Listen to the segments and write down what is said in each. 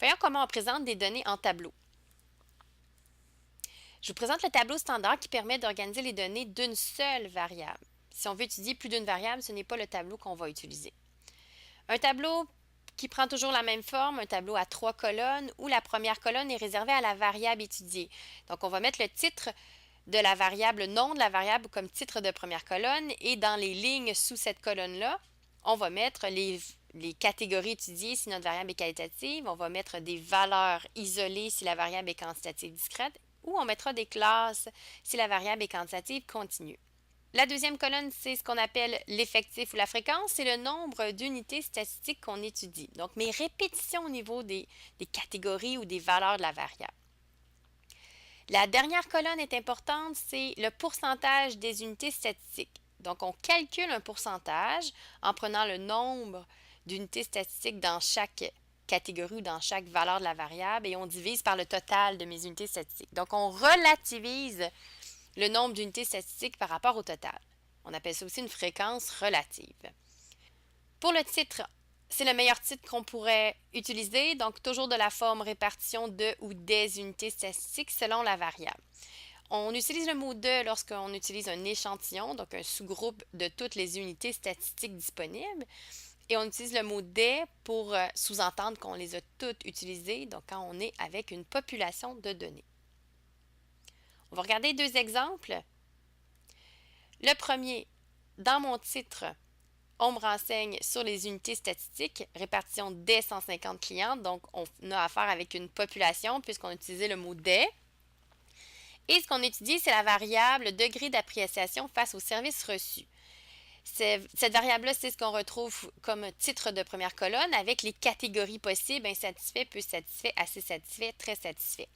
Voyons comment on présente des données en tableau. Je vous présente le tableau standard qui permet d'organiser les données d'une seule variable. Si on veut étudier plus d'une variable, ce n'est pas le tableau qu'on va utiliser. Un tableau qui prend toujours la même forme, un tableau à 3 colonnes, où la première colonne est réservée à la variable étudiée. Donc, on va mettre le titre de la variable, nom de la variable comme titre de première colonne, et dans les lignes sous cette colonne-là, on va mettre les catégories étudiées si notre variable est qualitative, on va mettre des valeurs isolées si la variable est quantitative discrète, ou on mettra des classes si la variable est quantitative continue. La deuxième colonne, c'est ce qu'on appelle l'effectif ou la fréquence, c'est le nombre d'unités statistiques qu'on étudie. Donc, mes répétitions au niveau des catégories ou des valeurs de la variable. La dernière colonne est importante, c'est le pourcentage des unités statistiques. Donc, on calcule un pourcentage en prenant le nombre d'unités statistiques dans chaque catégorie ou dans chaque valeur de la variable et on divise par le total de mes unités statistiques. Donc, on relativise le nombre d'unités statistiques par rapport au total. On appelle ça aussi une fréquence relative. Pour le titre, c'est le meilleur titre qu'on pourrait utiliser, donc toujours de la forme répartition de ou des unités statistiques selon la variable. On utilise le mot de lorsqu'on utilise un échantillon, donc un sous-groupe de toutes les unités statistiques disponibles. Et on utilise le mot des pour sous-entendre qu'on les a toutes utilisées, donc quand on est avec une population de données. On va regarder deux exemples. Le premier, dans mon titre, on me renseigne sur les unités statistiques, répartition des 150 clients, donc on a affaire avec une population puisqu'on a utilisé le mot des. Et ce qu'on étudie, c'est la variable degré d'appréciation face aux services reçus. Cette variable-là, c'est ce qu'on retrouve comme titre de première colonne avec les catégories possibles, insatisfait, peu satisfait, assez satisfait, très satisfait.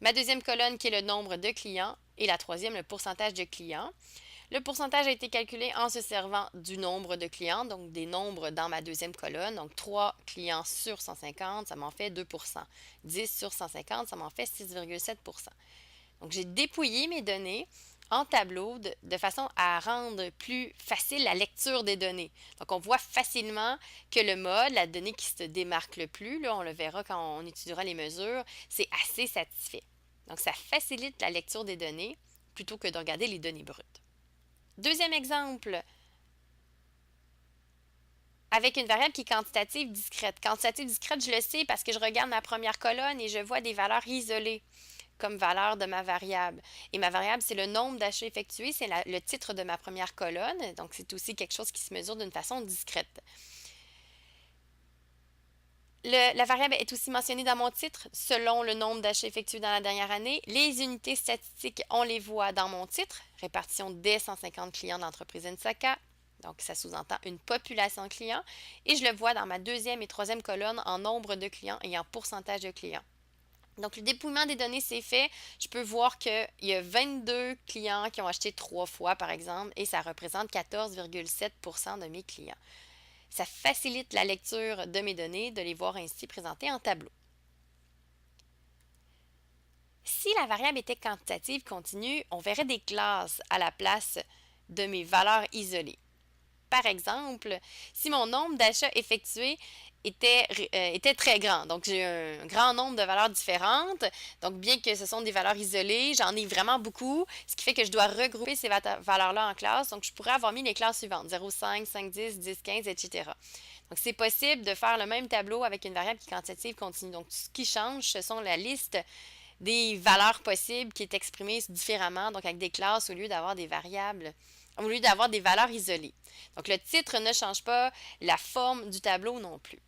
Ma deuxième colonne qui est le nombre de clients et la troisième, le pourcentage de clients. Le pourcentage a été calculé en se servant du nombre de clients, donc des nombres dans ma deuxième colonne. Donc 3 clients sur 150, ça m'en fait 2 10 sur 150, ça m'en fait 6,7 Donc j'ai dépouillé mes données en tableau de façon à rendre plus facile la lecture des données. Donc, on voit facilement que le mode, la donnée qui se démarque le plus, là, on le verra quand on étudiera les mesures, c'est assez satisfait. Donc, ça facilite la lecture des données plutôt que de regarder les données brutes. Deuxième exemple, avec une variable qui est quantitative discrète. Quantitative discrète, je le sais parce que je regarde ma première colonne et je vois des valeurs isolées comme valeur de ma variable. Et ma variable, c'est le nombre d'achats effectués, c'est le titre de ma première colonne. Donc, c'est aussi quelque chose qui se mesure d'une façon discrète. La variable est aussi mentionnée dans mon titre selon le nombre d'achats effectués dans la dernière année. Les unités statistiques, on les voit dans mon titre, répartition des 150 clients d'entreprise Nsaka. Donc, ça sous-entend une population de clients. Et je le vois dans ma deuxième et troisième colonne en nombre de clients et en pourcentage de clients. Donc, le dépouillement des données, c'est fait. Je peux voir qu'il y a 22 clients qui ont acheté 3 fois, par exemple, et ça représente 14,7 de mes clients. Ça facilite la lecture de mes données, de les voir ainsi présentées en tableau. Si la variable était quantitative continue, on verrait des classes à la place de mes valeurs isolées. Par exemple, si mon nombre d'achats effectués était très grand, donc j'ai un grand nombre de valeurs différentes, donc bien que ce sont des valeurs isolées, j'en ai vraiment beaucoup, ce qui fait que je dois regrouper ces valeurs-là en classes, donc je pourrais avoir mis les classes suivantes, 0, 5, 5, 10, 10, 15, etc. Donc c'est possible de faire le même tableau avec une variable qui est quantitative continue. Donc ce qui change, ce sont la liste des valeurs possibles qui est exprimée différemment, donc avec des classes au lieu d'avoir des variables, au lieu d'avoir des valeurs isolées. Donc le titre ne change pas, la forme du tableau non plus.